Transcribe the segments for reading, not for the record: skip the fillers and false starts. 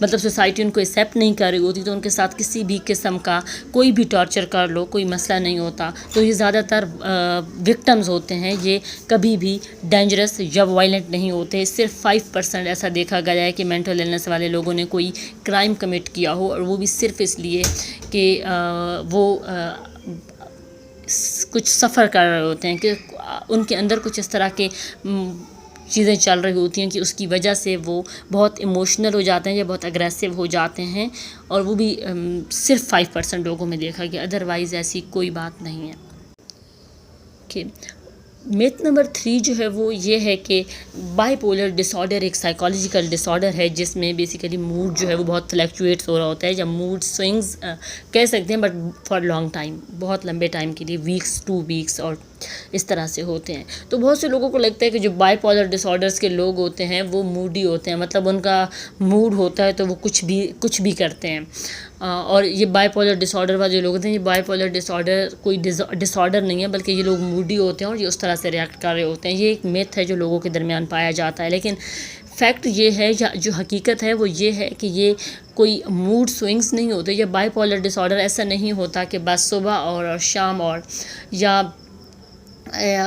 مطلب society in کو accept نہیں کر رہی ہوتی، تو ان کے ساتھ کسی بھی قسم کا کوئی بھی ٹارچر کر لو کوئی مسئلہ نہیں ہوتا. تو یہ زیادہ تر وکٹمز ہوتے ہیں، یہ کبھی بھی ڈینجرس یا وائلنٹ نہیں ہوتے. صرف 5% ایسا دیکھا گیا ہے کہ مینٹل ایلنس والے لوگوں نے کوئی کرائم کمٹ کیا ہو، اور وہ بھی صرف اس لیے کہ وہ کچھ سفر کر رہے ہوتے ہیں، کہ ان کے اندر کچھ اس طرح کے چیزیں چل رہی ہوتی ہیں کہ اس کی وجہ سے وہ بہت ایموشنل ہو جاتے ہیں یا بہت اگریسو ہو جاتے ہیں. اور وہ بھی صرف 5% لوگوں میں دیکھا گیا، ادروائز ایسی کوئی بات نہیں ہے. میتھ نمبر 3 جو ہے وہ یہ ہے کہ بائی پولر ڈس آرڈر ایک سائیکالوجیکل ڈس آرڈر ہے، جس میں بیسیکلی موڈ جو ہے وہ بہت فلیکچویٹس ہو رہا ہوتا ہے، یا موڈ سوئنگز کہہ سکتے ہیں، بٹ فار لانگ ٹائم، بہت لمبے ٹائم کے لیے، ویکس 2 ویکس اور اس طرح سے ہوتے ہیں. تو بہت سے لوگوں کو لگتا ہے کہ جو بائی پولر ڈس آرڈرس کے لوگ ہوتے ہیں وہ موڈی ہوتے ہیں، مطلب ان کا موڈ ہوتا ہے تو وہ کچھ بھی کرتے ہیں. اور یہ بائی پولر ڈس آرڈر والے جو لوگ ہوتے ہیں، یہ بائی پولر ڈس آرڈر کوئی ڈس آرڈر نہیں ہے، بلکہ یہ لوگ موڈی ہوتے ہیں اور یہ اس طرح سے ریئیکٹ کر رہے ہوتے ہیں. یہ ایک میتھ ہے جو لوگوں کے درمیان پایا جاتا ہے، لیکن فیکٹ یہ ہے، یا جو حقیقت ہے وہ یہ ہے کہ یہ کوئی موڈ سوئنگز نہیں ہوتے. یہ بائی پولر ڈس آرڈر ایسا نہیں ہوتا کہ بس صبح اور شام اور یا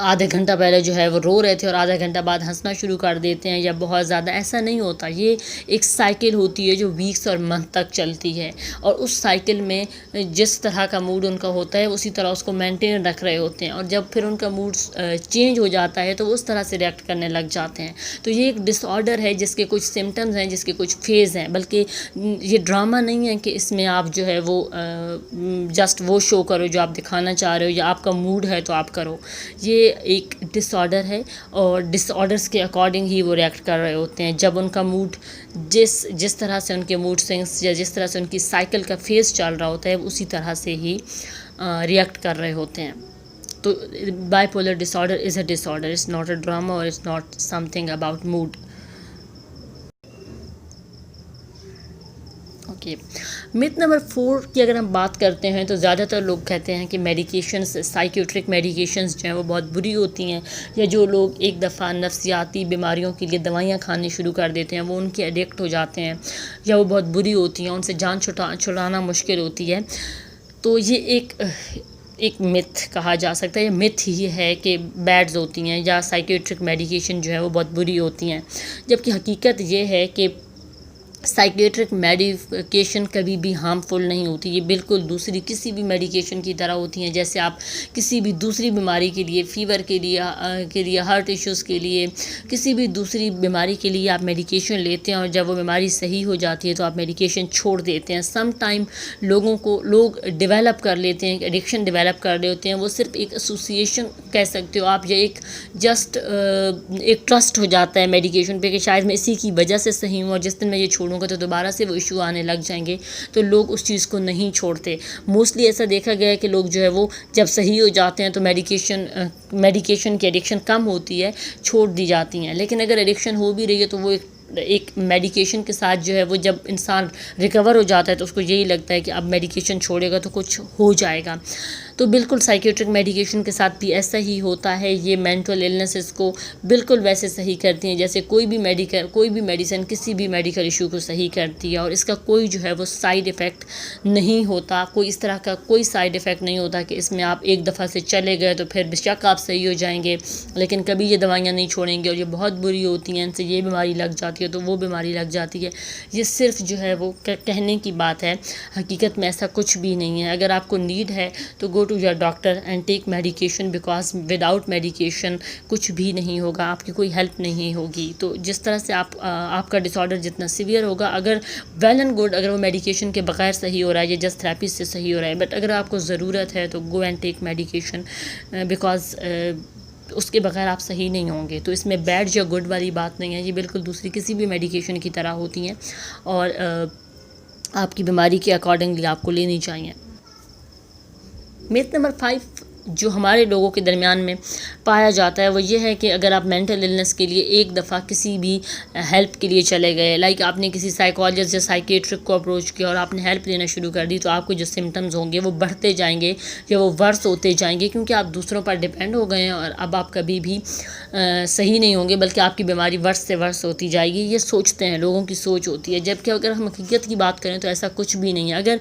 آدھے گھنٹہ پہلے جو ہے وہ رو رہے تھے اور آدھا گھنٹہ بعد ہنسنا شروع کر دیتے ہیں، یا بہت زیادہ، ایسا نہیں ہوتا. یہ ایک سائیکل ہوتی ہے جو ویکس اور منتھ تک چلتی ہے، اور اس سائیکل میں جس طرح کا موڈ ان کا ہوتا ہے اسی طرح اس کو مینٹین رکھ رہے ہوتے ہیں، اور جب پھر ان کا موڈ چینج ہو جاتا ہے تو وہ اس طرح سے ریئیکٹ کرنے لگ جاتے ہیں. تو یہ ایک ڈس آرڈر ہے جس کے کچھ سمٹمز ہیں، جس کے کچھ فیز ہیں، بلکہ یہ ڈرامہ نہیں ہے کہ اس میں آپ جو ہے وہ جسٹ وہ شو کرو جو آپ دکھانا چاہ رہے ہو، یا آپ کا موڈ ہے تو آپ کرو. یہ ایک ڈس آرڈر ہے، اور ڈس آرڈرس کے اکارڈنگ ہی وہ ریئیکٹ کر رہے ہوتے ہیں. جب ان کا موڈ جس طرح سے ان کے موڈ سوئنگس یا جس طرح سے ان کی سائیکل کا فیز چل رہا ہوتا ہے اسی طرح سے ہی ریئیکٹ کر رہے ہوتے ہیں. تو bipolar disorder is a disorder, it's not a drama اور it's not something about mood. Myth number 4 کی اگر ہم بات کرتے ہیں تو زیادہ تر لوگ کہتے ہیں کہ میڈیکیشنز، سائیکیوٹرک میڈیکیشنز جو ہیں وہ بہت بری ہوتی ہیں، یا جو لوگ ایک دفعہ نفسیاتی بیماریوں کے لیے دوائیاں کھانی شروع کر دیتے ہیں وہ ان کے ایڈکٹ ہو جاتے ہیں، یا وہ بہت بری ہوتی ہیں، ان سے جان چھڑانا مشکل ہوتی ہے. تو یہ ایک میتھ کہا جا سکتا ہے، یہ میتھ ہی ہے کہ بیڈز ہوتی ہیں یا سائیکیوٹرک میڈیکیشن جو ہے وہ بہت بری ہوتی ہیں. جبکہ حقیقت یہ ہے کہ سائیکیٹرک میڈیکیشن کبھی بھی ہارمفل نہیں ہوتی. یہ بالکل دوسری کسی بھی میڈیکیشن کی طرح ہوتی ہیں. جیسے آپ کسی بھی دوسری بیماری کے لیے، فیور کے لیے ہارٹ ایشوز کے لیے، کسی بھی دوسری بیماری کے لیے آپ میڈیکیشن لیتے ہیں، اور جب وہ بیماری صحیح ہو جاتی ہے تو آپ میڈیکیشن چھوڑ دیتے ہیں. سم ٹائم لوگ ڈیولپ کر لیتے ہیں، ایڈکشن ڈیولپ کر رہے ہوتے ہیں. وہ صرف ایک ایسوسیشن کہہ سکتے ہو آپ، یا ایک ٹرسٹ ہو جاتا ہے میڈیکیشن پہ کہ شاید میں اسی کی وجہ سے صحیح ہوں، اور جس دن میں یہ چھوڑوں گا تو دوبارہ سے وہ ایشو آنے لگ جائیں گے. تو لوگ اس چیز کو نہیں چھوڑتے. موسٹلی ایسا دیکھا گیا ہے کہ لوگ جو ہے وہ جب صحیح ہو جاتے ہیں تو میڈیکیشن کی ایڈکشن کم ہوتی ہے، چھوڑ دی جاتی ہیں. لیکن اگر ایڈکشن ہو بھی رہی ہے تو وہ ایک میڈیکیشن کے ساتھ جو ہے وہ جب انسان ریکور ہو جاتا ہے تو اس کو یہی لگتا ہے کہ اب میڈیکیشن چھوڑے گا تو کچھ ہو جائے گا. تو بالکل سائیکیٹرک میڈیکیشن کے ساتھ بھی ایسا ہی ہوتا ہے. یہ مینٹل ایلنسز کو بالکل ویسے صحیح کرتی ہیں جیسے کوئی بھی میڈیسن کسی بھی میڈیکل ایشو کو صحیح کرتی ہے، اور اس کا کوئی جو ہے وہ سائیڈ ایفیکٹ نہیں ہوتا. کوئی اس طرح کا کوئی سائیڈ ایفیکٹ نہیں ہوتا کہ اس میں آپ ایک دفعہ سے چلے گئے تو پھر بے شک آپ صحیح ہو جائیں گے، لیکن کبھی یہ دوائیاں نہیں چھوڑیں گے اور یہ بہت بری ہوتی ہیں، ان سے یہ بیماری لگ جاتی ہے تو وہ بیماری لگ جاتی ہے. یہ صرف جو ہے وہ کہنے کی بات ہے، حقیقت میں ایسا کچھ بھی نہیں ہے. اگر آپ کو نیڈ ہے تو go to your doctor and take medication, because without medication کچھ بھی نہیں ہوگا، آپ کی کوئی ہیلپ نہیں ہوگی. تو جس طرح سے آپ کا ڈس آرڈر جتنا سیویئر ہوگا، اگر ویل اینڈ گڈ، اگر وہ میڈیکیشن کے بغیر صحیح ہو رہا ہے یا جسٹ تھراپی سے صحیح ہو رہا ہے، بٹ اگر آپ کو ضرورت ہے تو go and take medication, because اس کے بغیر آپ صحیح نہیں ہوں گے. تو اس میں بیڈ یا گڈ والی بات نہیں ہے، یہ بالکل دوسری کسی بھی میڈیکیشن کی طرح ہوتی ہیں، اور آپ کی بیماری کے اکارڈنگلی آپ کو لینی چاہیے. میتھ نمبر 5 جو ہمارے لوگوں کے درمیان میں پایا جاتا ہے وہ یہ ہے کہ اگر آپ مینٹل النس کے لیے ایک دفعہ کسی بھی ہیلپ کے لیے چلے گئے، لائک آپ نے کسی سائیکالوجسٹ یا سائیکیٹرک کو اپروچ کیا اور آپ نے ہیلپ لینا شروع کر دی، تو آپ کو جو سمٹمز ہوں گے وہ بڑھتے جائیں گے یا وہ ورس ہوتے جائیں گے، کیونکہ آپ دوسروں پر ڈپینڈ ہو گئے ہیں اور اب آپ کبھی بھی صحیح نہیں ہوں گے، بلکہ آپ کی بیماری ورس سے ورس ہوتی جائے گی۔ یہ سوچتے ہیں، لوگوں کی سوچ ہوتی ہے، جبکہ اگر ہم حقیقت کی بات کریں تو ایسا کچھ بھی نہیں ہے۔ اگر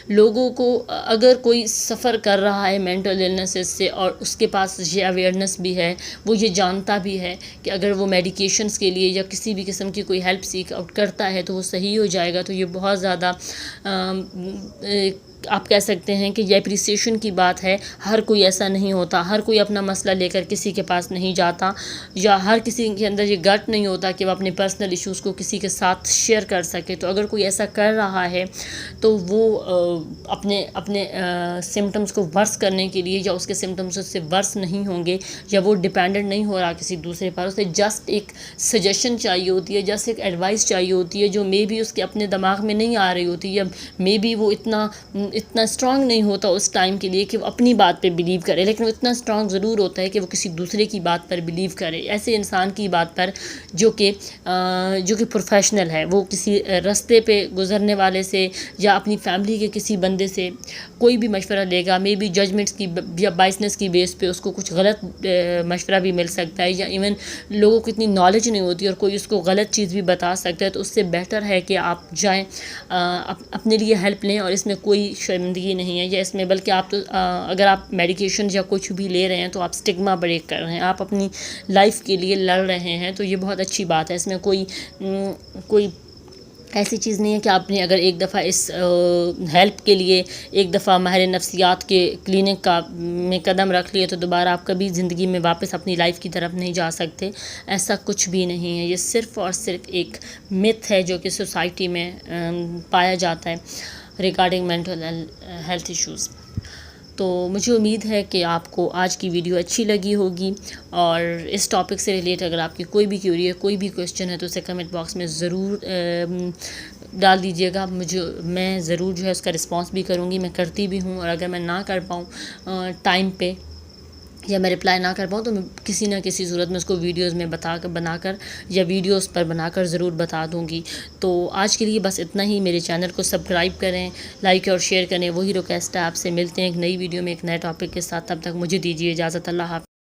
لوگوں کو اگر کوئی سفر کر رہا ہے مینٹل النیسز سے اور اس کے پاس یہ اویئرنیس بھی ہے، وہ یہ جانتا بھی ہے کہ اگر وہ میڈیکیشنز کے لیے یا کسی بھی قسم کی کوئی ہیلپ سیک آؤٹ کرتا ہے تو وہ صحیح ہو جائے گا، تو یہ بہت زیادہ آپ کہہ سکتے ہیں کہ یہ اپریسیشن کی بات ہے۔ ہر کوئی ایسا نہیں ہوتا، ہر کوئی اپنا مسئلہ لے کر کسی کے پاس نہیں جاتا، یا ہر کسی کے اندر یہ گٹ نہیں ہوتا کہ وہ اپنے پرسنل ایشوز کو کسی کے ساتھ شیئر کر سکے۔ تو اگر کوئی ایسا کر رہا ہے تو وہ اپنے سمٹمز کو ورس کرنے کے لیے یا اس کے سمٹمز سے ورس نہیں ہوں گے، یا وہ ڈیپینڈنٹ نہیں ہو رہا کسی دوسرے پر، اسے جسٹ ایک سجیشن چاہیے ہوتی ہے، جسٹ ایک ایڈوائس چاہیے ہوتی ہے جو مے بی اس کے اپنے دماغ میں نہیں آ رہی ہوتی، یا مے بی وہ اتنا اسٹرانگ نہیں ہوتا اس ٹائم کے لیے کہ وہ اپنی بات پہ بلیو کرے، لیکن وہ اتنا اسٹرانگ ضرور ہوتا ہے کہ وہ کسی دوسرے کی بات پر بلیو کرے، ایسے انسان کی بات پر جو کہ پروفیشنل ہے۔ وہ کسی رستے پہ گزرنے والے سے یا اپنی فیملی کے کسی بندے سے کوئی بھی مشورہ لے گا، مے بی ججمنٹس کی یا بائسنس کی بیس پہ اس کو کچھ غلط مشورہ بھی مل سکتا ہے، یا ایون لوگوں کو اتنی نالج نہیں ہوتی اور کوئی اس کو غلط چیز بھی بتا سکتا ہے، تو اس سے بہتر ہے کہ آپ جائیں اپنے لیے ہیلپ لیں، اور اس میں کوئی شرمندگی نہیں ہے، یا اس میں بلکہ آپ تو اگر آپ میڈیکیشن یا کچھ بھی لے رہے ہیں تو آپ اسٹگما بریک کر رہے ہیں، آپ اپنی لائف کے لیے لڑ رہے ہیں، تو یہ بہت اچھی بات ہے۔ اس میں کوئی ایسی چیز نہیں ہے کہ آپ نے اگر ایک دفعہ اس ہیلپ کے لیے ایک دفعہ ماہر نفسیات کے کلینک میں قدم رکھ لیے تو دوبارہ آپ کبھی زندگی میں واپس اپنی لائف کی طرف نہیں جا سکتے، ایسا کچھ بھی نہیں ہے۔ یہ صرف اور صرف ایک متھ ہے جو کہ سوسائٹی میں پایا جاتا ہے ریگارڈنگ مینٹل ہیلتھ ایشوز۔ تو مجھے امید ہے کہ آپ کو آج کی ویڈیو اچھی لگی ہوگی، اور اس ٹاپک سے ریلیٹ اگر آپ کی کوئی بھی کیوری ہے، کوئی بھی کویسچن ہے تو اسے کمنٹ باکس میں ضرور ڈال دیجیے گا، میں ضرور جو ہے اس کا رسپانس بھی کروں گی، میں کرتی بھی ہوں، اور اگر میں نہ کر پاؤں ٹائم پہ یا میں رپلائی نہ کر پاؤں تو میں کسی نہ کسی صورت میں اس کو ویڈیوز میں بنا کر یا ویڈیوز پر بنا کر ضرور بتا دوں گی۔ تو آج کے لیے بس اتنا ہی۔ میرے چینل کو سبسکرائب کریں، لائک اور شیئر کریں، وہی ریکویسٹ ہے۔ آپ سے ملتے ہیں ایک نئی ویڈیو میں ایک نئے ٹاپک کے ساتھ، تب تک مجھے دیجیے اجازت۔ اللہ حافظ۔